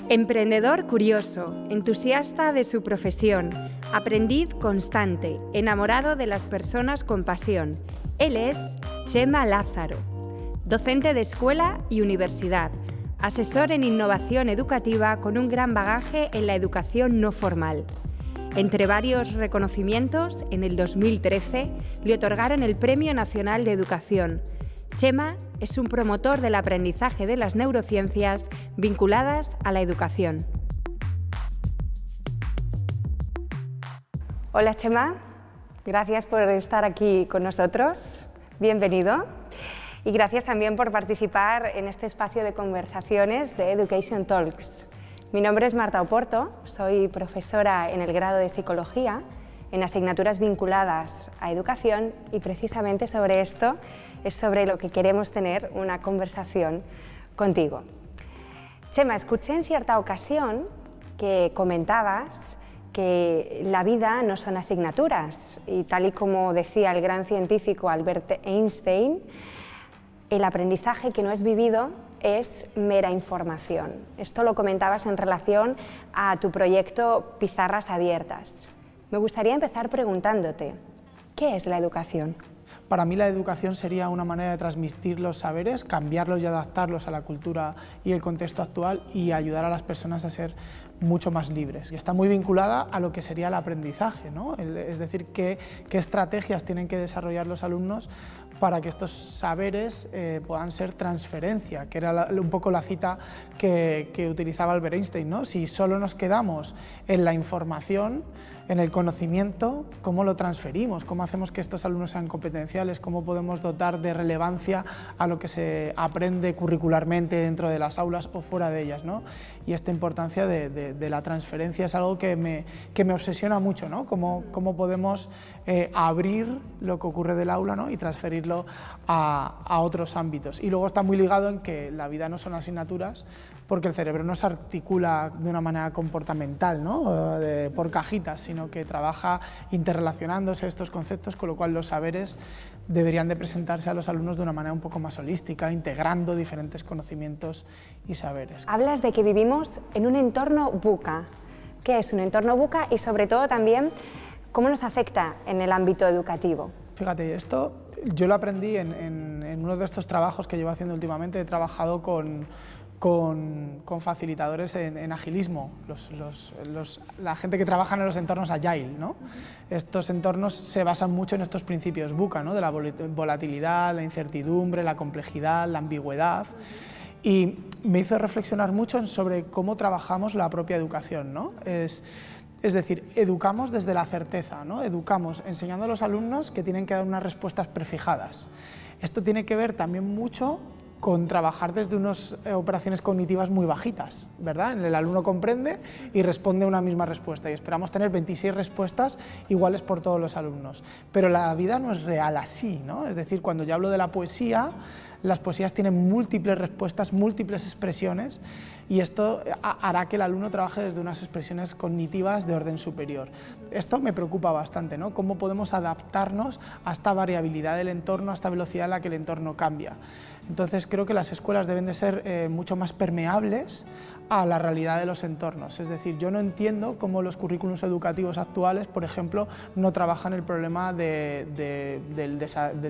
Emprendedor curioso, entusiasta de su profesión, aprendiz constante, enamorado de las personas con pasión. Él es Chema Lázaro, docente de escuela y universidad, asesor en innovación educativa con un gran bagaje en la educación no formal. Entre varios reconocimientos, en el 2013 le otorgaron el Premio Nacional de Educación. Chema es un promotor del aprendizaje de las neurociencias vinculadas a la educación. Hola Chema, gracias por estar aquí con nosotros. Bienvenido. Y gracias también por participar en este espacio de conversaciones de Education Talks. Mi nombre es Marta Oporto, soy profesora en el grado de Psicología, en asignaturas vinculadas a educación, y precisamente sobre esto es sobre lo que queremos tener una conversación contigo. Chema, escuché en cierta ocasión que comentabas que la vida no son asignaturas, y tal y como decía el gran científico Albert Einstein, el aprendizaje que no es vivido es mera información. Esto lo comentabas en relación a tu proyecto Pizarras Abiertas. Me gustaría empezar preguntándote, ¿qué es la educación? Para mí la educación sería una manera de transmitir los saberes, cambiarlos y adaptarlos a la cultura y el contexto actual y ayudar a las personas a ser mucho más libres. Está muy vinculada a lo que sería el aprendizaje, ¿no? Es decir, qué estrategias tienen que desarrollar los alumnos para que estos saberes puedan ser transferencia, que era un poco la cita que utilizaba Albert Einstein, ¿no? Si solo nos quedamos en la información, en el conocimiento, ¿cómo lo transferimos? ¿Cómo hacemos que estos alumnos sean competenciales? ¿Cómo podemos dotar de relevancia a lo que se aprende curricularmente dentro de las aulas o fuera de ellas, ¿no? Y esta importancia de la transferencia es algo que me obsesiona mucho, ¿no? Cómo podemos abrir lo que ocurre del aula, ¿no? Y transferirlo a otros ámbitos. Y luego está muy ligado en que la vida no son asignaturas, porque el cerebro no se articula de una manera comportamental, ¿no? Por cajitas, sino que trabaja interrelacionándose estos conceptos, con lo cual los saberes deberían de presentarse a los alumnos de una manera un poco más holística, integrando diferentes conocimientos y saberes. Hablas de que vivimos en un entorno VUCA. ¿Qué es un entorno VUCA? Y sobre todo también, ¿cómo nos afecta en el ámbito educativo? Fíjate, esto yo lo aprendí en uno de estos trabajos que llevo haciendo últimamente. He trabajado con facilitadores en agilismo, la gente que trabaja en los entornos agile, ¿no? Estos entornos se basan mucho en estos principios VUCA, ¿no? De la volatilidad, la incertidumbre, la complejidad, la ambigüedad, y me hizo reflexionar mucho sobre cómo trabajamos la propia educación, ¿no? Es decir, educamos desde la certeza, ¿no? Educamos enseñando a los alumnos que tienen que dar unas respuestas prefijadas. Esto tiene que ver también mucho con trabajar desde unas operaciones cognitivas muy bajitas, ¿verdad? El alumno comprende y responde una misma respuesta, y esperamos tener 26 respuestas iguales por todos los alumnos. Pero la vida no es real así, ¿no? Es decir, cuando yo hablo de la poesía, las poesías tienen múltiples respuestas, múltiples expresiones, y esto hará que el alumno trabaje desde unas expresiones cognitivas de orden superior. Esto me preocupa bastante, ¿no? Cómo podemos adaptarnos a esta variabilidad del entorno, a esta velocidad en la que el entorno cambia. Entonces creo que las escuelas deben de ser mucho más permeables a la realidad de los entornos. Es decir, yo no entiendo cómo los currículos educativos actuales, por ejemplo, no trabajan el problema del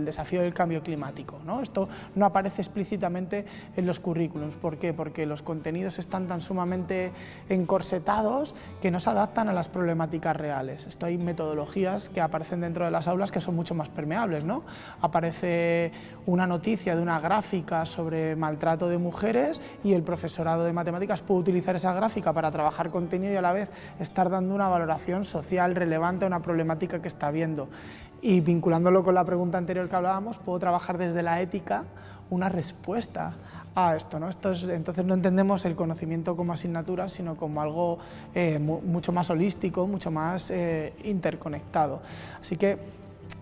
desafío del cambio climático, ¿no? Esto no aparece explícitamente en los currículos. ¿Por qué? Porque los contenidos están tan sumamente encorsetados que no se adaptan a las problemáticas reales. Esto hay metodologías que aparecen dentro de las aulas que son mucho más permeables, ¿no? Aparece una noticia de una gráfica sobre maltrato de mujeres y el profesorado de matemáticas puede utilizar esa gráfica para trabajar contenido y a la vez estar dando una valoración social relevante a una problemática que está viendo. Y vinculándolo con la pregunta anterior que hablábamos, puedo trabajar desde la ética una respuesta a esto, ¿no? Entonces no entendemos el conocimiento como asignatura, sino como algo mucho más holístico, mucho más interconectado. Así que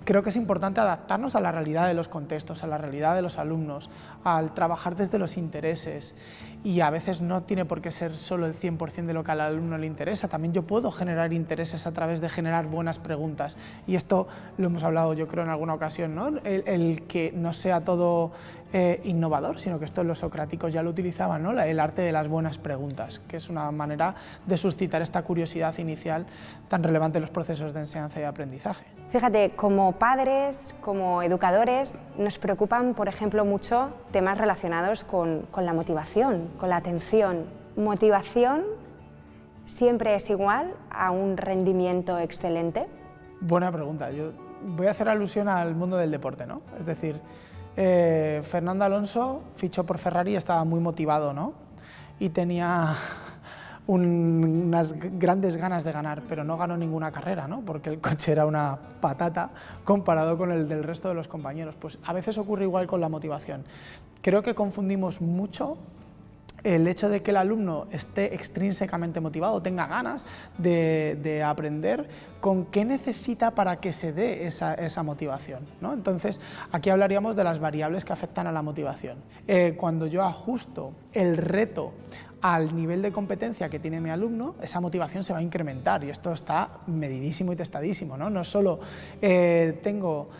creo que es importante adaptarnos a la realidad de los contextos, a la realidad de los alumnos, al trabajar desde los intereses y a veces no tiene por qué ser solo el 100% de lo que al alumno le interesa, también yo puedo generar intereses a través de generar buenas preguntas, y esto lo hemos hablado yo creo en alguna ocasión, ¿no? El que no sea todo innovador, sino que esto los socráticos ya lo utilizaban, ¿no? El arte de las buenas preguntas, que es una manera de suscitar esta curiosidad inicial tan relevante en los procesos de enseñanza y aprendizaje. Fíjate, como padres, como educadores, nos preocupan, por ejemplo, mucho temas relacionados con la motivación, con la atención. ¿Motivación siempre es igual a un rendimiento excelente? Buena pregunta. Yo voy a hacer alusión al mundo del deporte, ¿no? Es decir, Fernando Alonso fichó por Ferrari y estaba muy motivado, ¿no? Y tenía unas grandes ganas de ganar, pero no ganó ninguna carrera, ¿no? Porque el coche era una patata comparado con el del resto de los compañeros. Pues a veces ocurre igual con la motivación. Creo que confundimos mucho el hecho de que el alumno esté extrínsecamente motivado, tenga ganas de aprender, con qué necesita para que se dé esa motivación, ¿no? Entonces, aquí hablaríamos de las variables que afectan a la motivación. Cuando yo ajusto el reto al nivel de competencia que tiene mi alumno, esa motivación se va a incrementar, y esto está medidísimo y testadísimo, ¿no? No solo tengo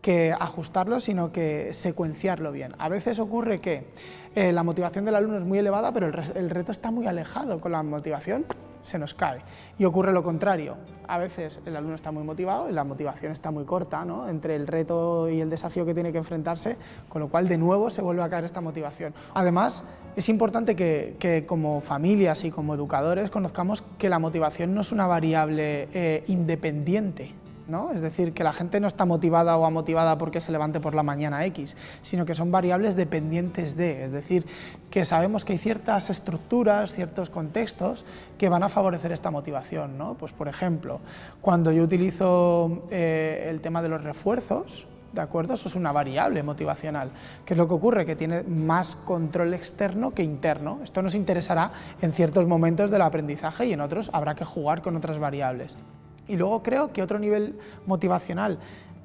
que ajustarlo, sino que secuenciarlo bien. A veces ocurre que la motivación del alumno es muy elevada, pero el reto está muy alejado, con la motivación se nos cae. Y ocurre lo contrario, a veces el alumno está muy motivado y la motivación está muy corta, ¿no? Entre el reto y el desafío que tiene que enfrentarse, con lo cual de nuevo se vuelve a caer esta motivación. Además, es importante que como familias y como educadores conozcamos que la motivación no es una variable independiente, ¿no? Es decir, que la gente no está motivada o amotivada porque se levante por la mañana X, sino que son variables dependientes de, es decir, que sabemos que hay ciertas estructuras, ciertos contextos que van a favorecer esta motivación, ¿no? Pues por ejemplo, cuando yo utilizo el tema de los refuerzos, ¿de acuerdo? Eso es una variable motivacional. ¿Qué es lo que ocurre? Que tiene más control externo que interno. Esto nos interesará en ciertos momentos del aprendizaje y en otros habrá que jugar con otras variables. Y luego creo que otro nivel motivacional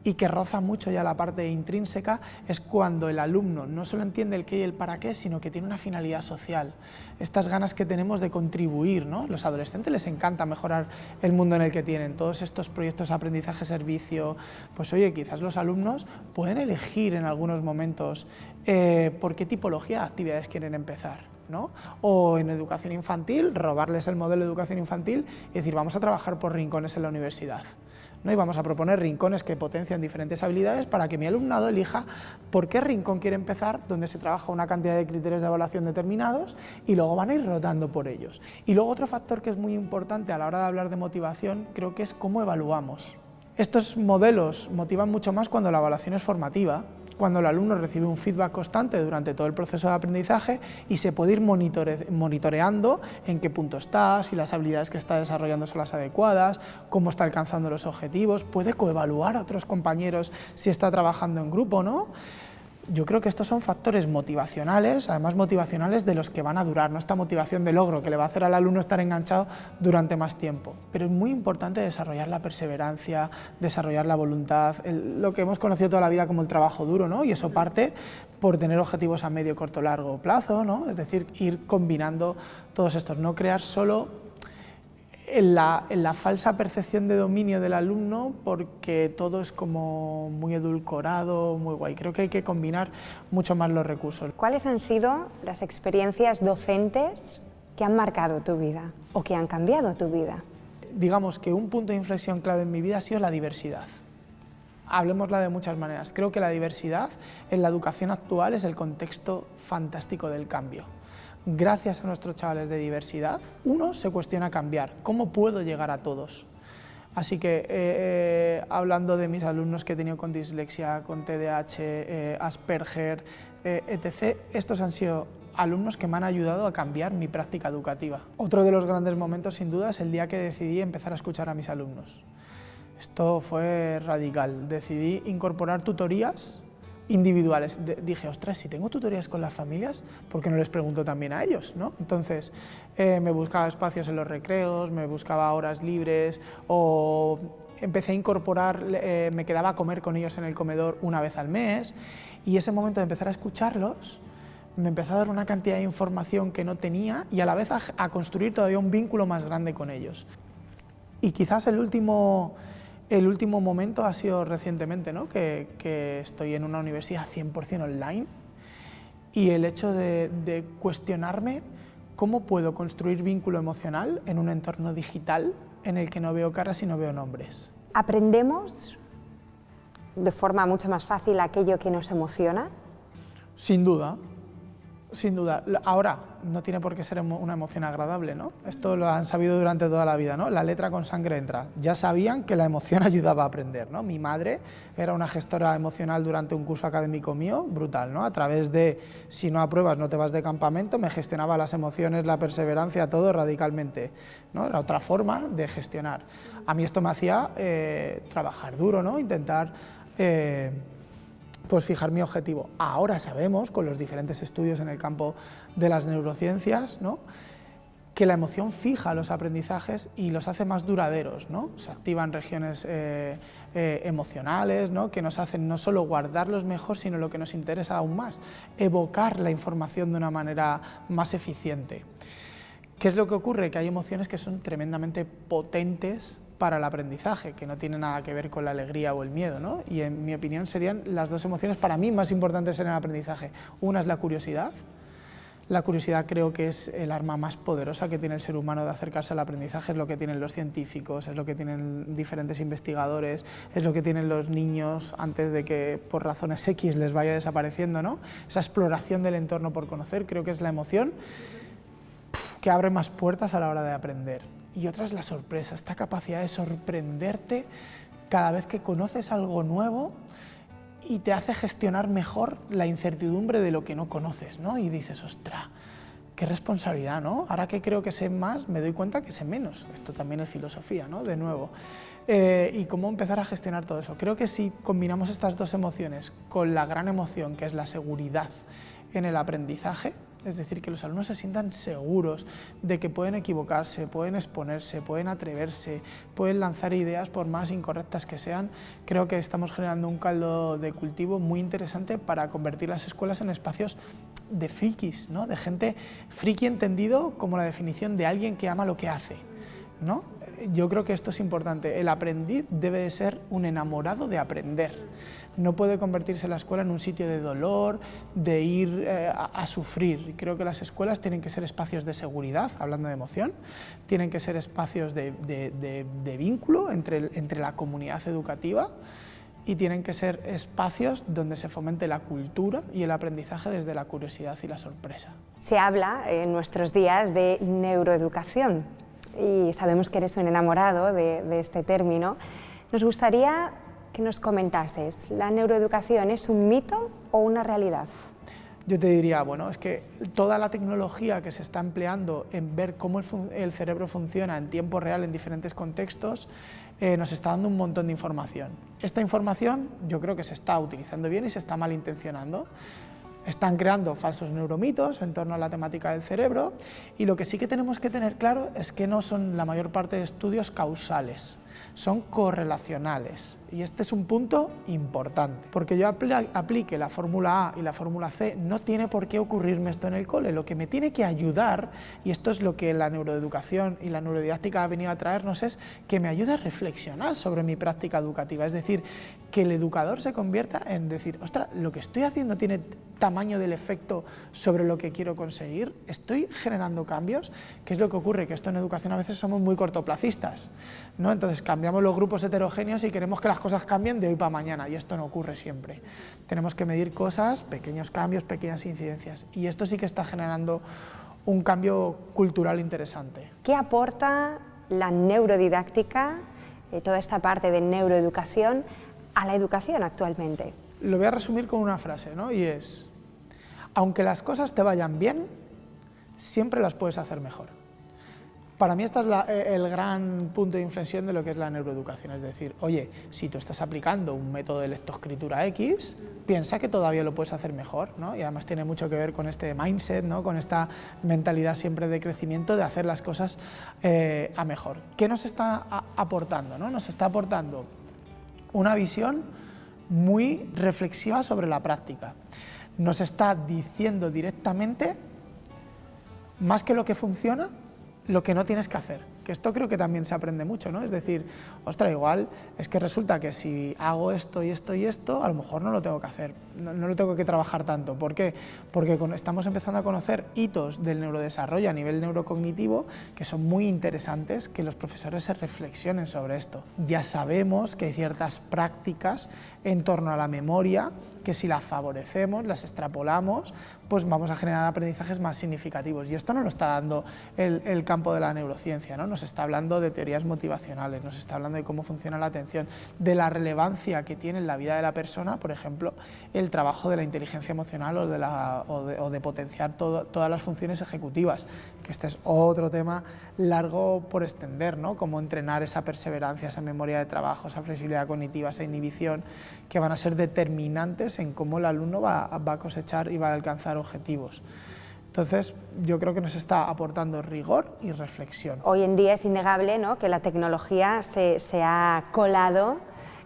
y que roza mucho ya la parte intrínseca es cuando el alumno no solo entiende el qué y el para qué, sino que tiene una finalidad social. Estas ganas que tenemos de contribuir, ¿no? Los adolescentes les encanta mejorar el mundo en el que tienen, todos estos proyectos de aprendizaje-servicio. Pues oye, quizás los alumnos pueden elegir en algunos momentos por qué tipología de actividades quieren empezar, ¿no? O en educación infantil, robarles el modelo de educación infantil y decir, vamos a trabajar por rincones en la universidad, ¿no? Y vamos a proponer rincones que potencian diferentes habilidades para que mi alumnado elija por qué rincón quiere empezar, donde se trabaja una cantidad de criterios de evaluación determinados y luego van a ir rotando por ellos. Y luego otro factor que es muy importante a la hora de hablar de motivación, creo que es cómo evaluamos. Estos modelos motivan mucho más cuando la evaluación es formativa, cuando el alumno recibe un feedback constante durante todo el proceso de aprendizaje y se puede ir monitoreando en qué punto está, si las habilidades que está desarrollando son las adecuadas, cómo está alcanzando los objetivos, puede coevaluar a otros compañeros si está trabajando en grupo, ¿no? Yo creo que estos son factores motivacionales, además motivacionales de los que van a durar, no esta motivación de logro que le va a hacer al alumno estar enganchado durante más tiempo. Pero es muy importante desarrollar la perseverancia, desarrollar la voluntad, lo que hemos conocido toda la vida como el trabajo duro, ¿no? Y eso parte por tener objetivos a medio, corto, largo plazo, ¿no? Es decir, ir combinando todos estos, no crear solo en la falsa percepción de dominio del alumno, porque todo es como muy edulcorado, muy guay. Creo que hay que combinar mucho más los recursos. ¿Cuáles han sido las experiencias docentes que han marcado tu vida o que han cambiado tu vida? Digamos que un punto de inflexión clave en mi vida ha sido la diversidad. Hablemosla de muchas maneras. Creo que la diversidad en la educación actual es el contexto fantástico del cambio. Gracias a nuestros chavales de diversidad, uno se cuestiona cambiar. ¿Cómo puedo llegar a todos? Así que, hablando de mis alumnos que he tenido con dislexia, con TDAH, Asperger, etc., estos han sido alumnos que me han ayudado a cambiar mi práctica educativa. Otro de los grandes momentos, sin duda, es el día que decidí empezar a escuchar a mis alumnos. Esto fue radical. Decidí incorporar tutorías individuales. Dije, ostras, si tengo tutorías con las familias, ¿por qué no les pregunto también a ellos, ¿no? Entonces, me buscaba espacios en los recreos, me buscaba horas libres, o empecé a incorporar, me quedaba a comer con ellos en el comedor una vez al mes, y ese momento de empezar a escucharlos me empezó a dar una cantidad de información que no tenía y a la vez a construir todavía un vínculo más grande con ellos. Y quizás el último momento ha sido recientemente, ¿no? que estoy en una universidad 100% online y el hecho de cuestionarme cómo puedo construir vínculo emocional en un entorno digital en el que no veo caras y no veo nombres. ¿Aprendemos de forma mucho más fácil aquello que nos emociona? Sin duda, sin duda. Ahora, no tiene por qué ser una emoción agradable, ¿no? Esto lo han sabido durante toda la vida, ¿no? La letra con sangre entra. Ya sabían que la emoción ayudaba a aprender, ¿no? Mi madre era una gestora emocional durante un curso académico mío, brutal, ¿no? A través de, si no apruebas no te vas de campamento, me gestionaba las emociones, la perseverancia, todo radicalmente, ¿no? Era otra forma de gestionar. A mí esto me hacía trabajar duro, ¿no? Intentar pues fijar mi objetivo. Ahora sabemos, con los diferentes estudios en el campo de las neurociencias, ¿no? que la emoción fija los aprendizajes y los hace más duraderos, ¿no? Se activan regiones emocionales, ¿no? que nos hacen no solo guardarlos mejor, sino lo que nos interesa aún más, evocar la información de una manera más eficiente. ¿Qué es lo que ocurre? Que hay emociones que son tremendamente potentes para el aprendizaje, que no tiene nada que ver con la alegría o el miedo, ¿no? Y en mi opinión serían las dos emociones para mí más importantes en el aprendizaje. Una es la curiosidad. La curiosidad creo que es el arma más poderosa que tiene el ser humano de acercarse al aprendizaje, es lo que tienen los científicos, es lo que tienen diferentes investigadores, es lo que tienen los niños antes de que por razones X les vaya desapareciendo, ¿no? Esa exploración del entorno por conocer creo que es la emoción que abre más puertas a la hora de aprender. Y otra es la sorpresa, esta capacidad de sorprenderte cada vez que conoces algo nuevo y te hace gestionar mejor la incertidumbre de lo que no conoces, ¿no? Y dices, ostras, qué responsabilidad, ¿no? Ahora que creo que sé más, me doy cuenta que sé menos. Esto también es filosofía, ¿no? De nuevo. Y cómo empezar a gestionar todo eso. Creo que si combinamos estas dos emociones con la gran emoción que es la seguridad en el aprendizaje, es decir, que los alumnos se sientan seguros de que pueden equivocarse, pueden exponerse, pueden atreverse, pueden lanzar ideas por más incorrectas que sean, creo que estamos generando un caldo de cultivo muy interesante para convertir las escuelas en espacios de frikis, ¿no? De gente friki entendido como la definición de alguien que ama lo que hace, ¿no? Yo creo que esto es importante. El aprendiz debe de ser un enamorado de aprender. No puede convertirse la escuela en un sitio de dolor, de ir a sufrir. Creo que las escuelas tienen que ser espacios de seguridad, hablando de emoción, tienen que ser espacios de vínculo entre la comunidad educativa y tienen que ser espacios donde se fomente la cultura y el aprendizaje desde la curiosidad y la sorpresa. Se habla en nuestros días de neuroeducación y sabemos que eres un enamorado de este término. Nos gustaría que nos comentases, ¿la neuroeducación es un mito o una realidad? Yo te diría, bueno, es que toda la tecnología que se está empleando en ver cómo el cerebro funciona en tiempo real en diferentes contextos nos está dando un montón de información. Esta información yo creo que se está utilizando bien y se está malintencionando. Están creando falsos neuromitos en torno a la temática del cerebro y lo que sí que tenemos que tener claro es que no son la mayor parte de estudios causales, son correlacionales y este es un punto importante, porque yo aplique la fórmula A y la fórmula C, no tiene por qué ocurrirme esto en el cole, lo que me tiene que ayudar, y esto es lo que la neuroeducación y la neurodidáctica ha venido a traernos, es que me ayude a reflexionar sobre mi práctica educativa, es decir, que el educador se convierta en decir, ostras, lo que estoy haciendo tiene tamaño del efecto sobre lo que quiero conseguir, estoy generando cambios. ¿Qué es lo que ocurre? Que esto en educación a veces somos muy cortoplacistas, ¿no? Entonces cambiamos los grupos heterogéneos y queremos que las cosas cambien de hoy para mañana y esto no ocurre siempre. Tenemos que medir cosas, pequeños cambios, pequeñas incidencias y esto sí que está generando un cambio cultural interesante. ¿Qué aporta la neurodidáctica, toda esta parte de neuroeducación, a la educación actualmente? Lo voy a resumir con una frase, ¿no? Y es, aunque las cosas te vayan bien, siempre las puedes hacer mejor. Para mí este es el gran punto de inflexión de lo que es la neuroeducación, es decir, oye, si tú estás aplicando un método de lectoescritura X, piensa que todavía lo puedes hacer mejor, ¿no? Y además tiene mucho que ver con este mindset, ¿no? Con esta mentalidad siempre de crecimiento, de hacer las cosas a mejor. ¿Qué nos está aportando, ¿no? Nos está aportando una visión muy reflexiva sobre la práctica. nos está diciendo directamente, más que lo que funciona, lo que no tienes que hacer. Que esto creo que también se aprende mucho, ¿no? Es decir, ostras, igual es que resulta que si hago esto y esto y esto, a lo mejor no lo tengo que hacer, no lo tengo que trabajar tanto. ¿Por qué? Porque estamos empezando a conocer hitos del neurodesarrollo a nivel neurocognitivo que son muy interesantes, que los profesores se reflexionen sobre esto. Ya sabemos que hay ciertas prácticas en torno a la memoria que si las favorecemos, las extrapolamos, pues vamos a generar aprendizajes más significativos. Y esto no lo está dando el campo de la neurociencia, ¿no? Nos está hablando de teorías motivacionales, nos está hablando de cómo funciona la atención, de la relevancia que tiene en la vida de la persona, por ejemplo, el trabajo de la inteligencia emocional o de potenciar todas las funciones ejecutivas, que este es otro tema largo por extender, ¿no? Cómo entrenar esa perseverancia, esa memoria de trabajo, esa flexibilidad cognitiva, esa inhibición, que van a ser determinantes en cómo el alumno va a cosechar y va a alcanzar objetivos. Entonces, yo creo que nos está aportando rigor y reflexión. Hoy en día es innegable, ¿no?, que la tecnología se ha colado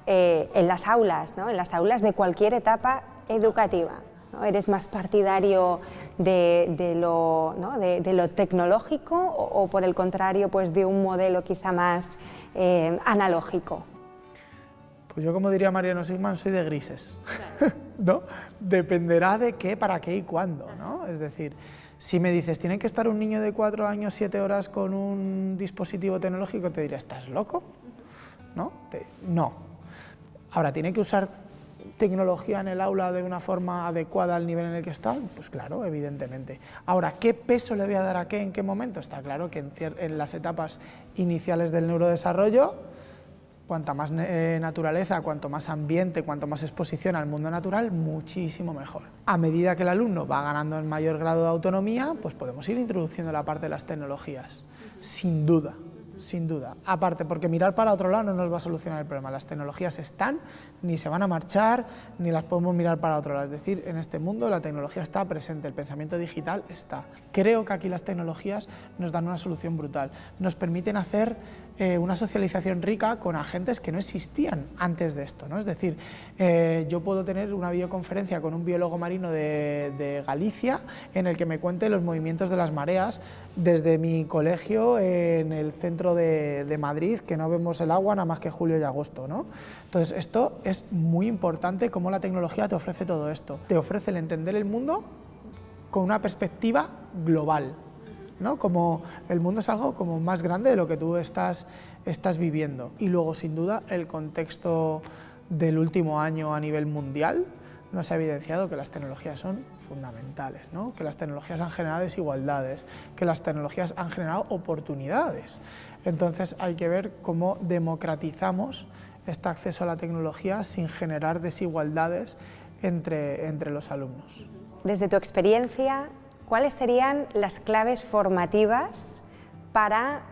en las aulas, ¿no?, en las aulas de cualquier etapa educativa, ¿no? ¿Eres más partidario de lo tecnológico o por el contrario, pues de un modelo quizá más analógico? Pues yo, como diría Mariano Sigman, soy de grises, ¿no? Dependerá de qué, para qué y cuándo, ¿no? Es decir, si me dices, ¿tiene que estar un niño de 4 años 7 horas con un dispositivo tecnológico? Te diría, ¿estás loco? ¿No? No. Ahora, ¿tiene que usar tecnología en el aula de una forma adecuada al nivel en el que está? Pues claro, evidentemente. Ahora, ¿qué peso le voy a dar a qué, en qué momento? Está claro que en las etapas iniciales del neurodesarrollo, cuanta más naturaleza, cuanto más ambiente, cuanto más exposición al mundo natural, muchísimo mejor. A medida que el alumno va ganando en mayor grado de autonomía, pues podemos ir introduciendo la parte de las tecnologías, sin duda. Sin duda, aparte porque mirar para otro lado no nos va a solucionar el problema, las tecnologías están, ni se van a marchar, ni las podemos mirar para otro lado, es decir, en este mundo la tecnología está presente, el pensamiento digital está. Creo que aquí las tecnologías nos dan una solución brutal, nos permiten hacer una socialización rica con agentes que no existían antes de esto, ¿no? Es decir, yo puedo tener una videoconferencia con un biólogo marino de Galicia en el que me cuente los movimientos de las mareas desde mi colegio en el centro de Madrid, que no vemos el agua nada más que julio y agosto, ¿no? Entonces, esto es muy importante, cómo la tecnología te ofrece todo esto. Te ofrece el entender el mundo con una perspectiva global, ¿no? Como el mundo es algo como más grande de lo que tú estás viviendo. Y luego, sin duda, el contexto del último año a nivel mundial nos ha evidenciado que las tecnologías son fundamentales, ¿no? Que las tecnologías han generado desigualdades, que las tecnologías han generado oportunidades. Entonces hay que ver cómo democratizamos este acceso a la tecnología sin generar desigualdades entre los alumnos. Desde tu experiencia, ¿cuáles serían las claves formativas para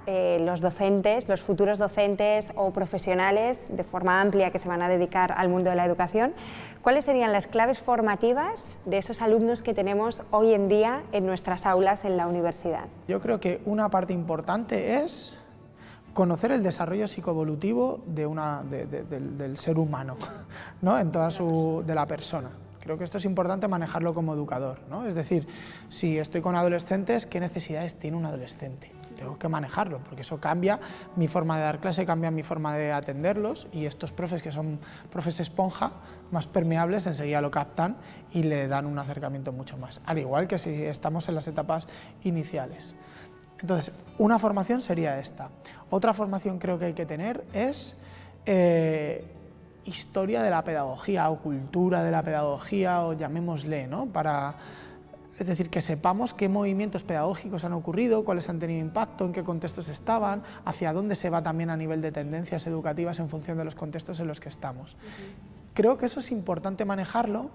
los docentes, los futuros docentes o profesionales de forma amplia que se van a dedicar al mundo de la educación? ¿Cuáles serían las claves formativas de esos alumnos que tenemos hoy en día en nuestras aulas en la universidad? Yo creo que una parte importante es conocer el desarrollo psicoevolutivo del ser humano, ¿no? De la persona. Creo que esto es importante manejarlo como educador, ¿no? Es decir, si estoy con adolescentes, ¿qué necesidades tiene un adolescente? Tengo que manejarlo, porque eso cambia mi forma de dar clase, cambia mi forma de atenderlos, y estos profes, que son profes esponja, más permeables, enseguida lo captan y le dan un acercamiento mucho más, al igual que si estamos en las etapas iniciales. Entonces, una formación sería esta. Otra formación creo que hay que tener es historia de la pedagogía o cultura de la pedagogía, o llamémosle, ¿no? Es decir, que sepamos qué movimientos pedagógicos han ocurrido, cuáles han tenido impacto, en qué contextos estaban, hacia dónde se va también a nivel de tendencias educativas en función de los contextos en los que estamos. Creo que eso es importante manejarlo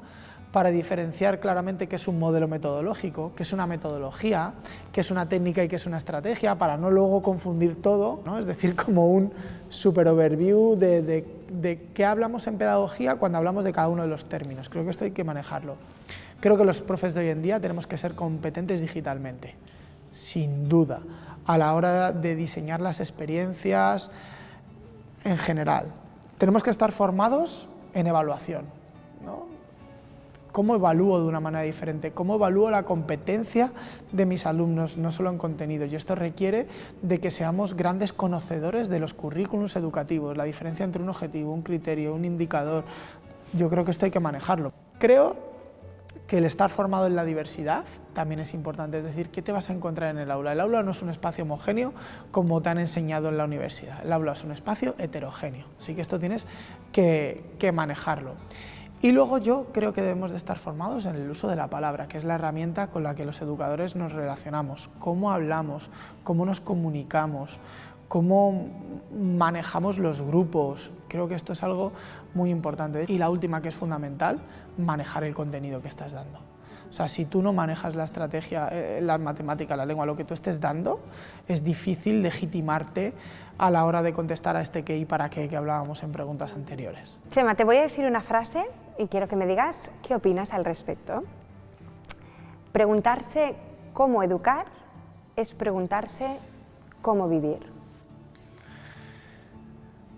para diferenciar claramente qué es un modelo metodológico, qué es una metodología, qué es una técnica y qué es una estrategia, para no luego confundir todo, ¿no? Es decir, como un super overview de qué hablamos en pedagogía cuando hablamos de cada uno de los términos. Creo que esto hay que manejarlo. Creo que los profes de hoy en día tenemos que ser competentes digitalmente, sin duda, a la hora de diseñar las experiencias en general. Tenemos que estar formados en evaluación, ¿no? ¿Cómo evalúo de una manera diferente? ¿Cómo evalúo la competencia de mis alumnos, no solo en contenido? Y esto requiere de que seamos grandes conocedores de los currículums educativos, la diferencia entre un objetivo, un criterio, un indicador. Yo creo que esto hay que manejarlo. Creo que el estar formado en la diversidad también es importante, es decir, ¿qué te vas a encontrar en el aula? El aula no es un espacio homogéneo como te han enseñado en la universidad, el aula es un espacio heterogéneo, así que esto tienes que manejarlo. Y luego yo creo que debemos de estar formados en el uso de la palabra, que es la herramienta con la que los educadores nos relacionamos, cómo hablamos, cómo nos comunicamos, cómo manejamos los grupos. Creo que esto es algo muy importante. Y la última, que es fundamental, manejar el contenido que estás dando. O sea, si tú no manejas la estrategia, la matemática, la lengua, lo que tú estés dando, es difícil legitimarte a la hora de contestar a este qué y para qué que hablábamos en preguntas anteriores. Chema, te voy a decir una frase y quiero que me digas qué opinas al respecto. Preguntarse cómo educar es preguntarse cómo vivir.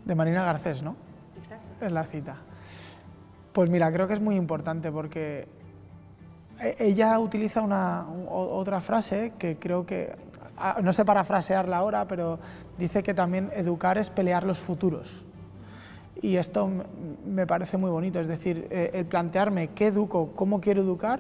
De Marina Garcés, ¿no? Exacto. Es la cita. Pues mira, creo que es muy importante porque ella utiliza otra frase que creo que, no sé parafrasearla ahora, pero dice que también educar es pelear los futuros. Y esto me parece muy bonito, es decir, el plantearme qué educo, cómo quiero educar,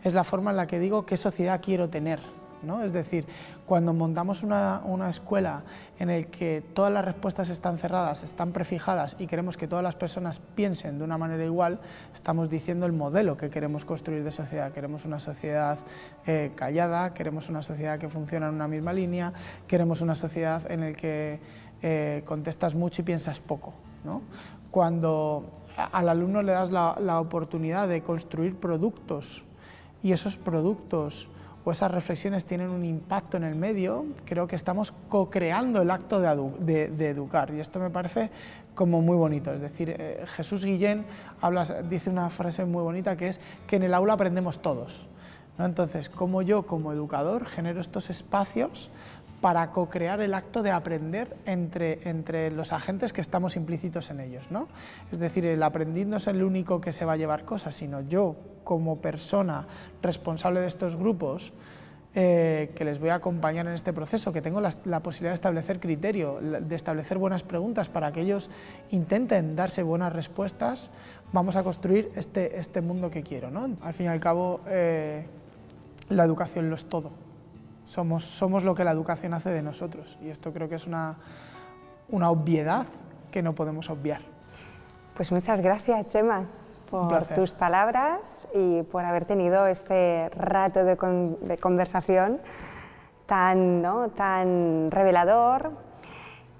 es la forma en la que digo qué sociedad quiero tener, ¿no? Es decir, cuando montamos una escuela en la que todas las respuestas están cerradas, están prefijadas y queremos que todas las personas piensen de una manera igual, estamos diciendo el modelo que queremos construir de sociedad. Queremos una sociedad callada, queremos una sociedad que funciona en una misma línea, queremos una sociedad en la que contestas mucho y piensas poco, ¿no? Cuando al alumno le das la oportunidad de construir productos y esos productos o esas reflexiones tienen un impacto en el medio, creo que estamos co-creando el acto de educar, y esto me parece como muy bonito. Es decir, Jesús Guillén dice una frase muy bonita, que es que en el aula aprendemos todos, ¿no? Entonces, como yo como educador genero estos espacios para co-crear el acto de aprender entre los agentes que estamos implícitos en ellos, ¿no? Es decir, el aprendiz no es el único que se va a llevar cosas, sino yo, como persona responsable de estos grupos, que les voy a acompañar en este proceso, que tengo la posibilidad de establecer criterio, de establecer buenas preguntas para que ellos intenten darse buenas respuestas, vamos a construir este mundo que quiero, ¿no? Al fin y al cabo, la educación lo es todo. Somos lo que la educación hace de nosotros, y esto creo que es una obviedad que no podemos obviar. Pues muchas gracias, Chema, por tus palabras y por haber tenido este rato de conversación tan revelador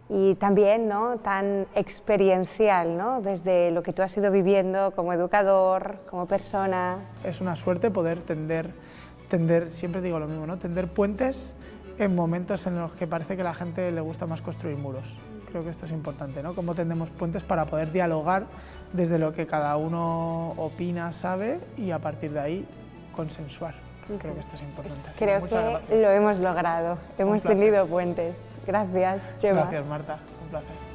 y también, ¿no?, tan experiencial, ¿no?, desde lo que tú has ido viviendo como educador, como persona. Es una suerte poder tender, siempre digo lo mismo, ¿no?, tender puentes en momentos en los que parece que a la gente le gusta más construir muros. Creo que esto es importante, ¿no?, cómo tendemos puentes para poder dialogar desde lo que cada uno opina, sabe, y a partir de ahí consensuar. Creo que esto es importante. Creo que lo hemos logrado, hemos tenido puentes. Gracias, Chema. Gracias, Marta, un placer.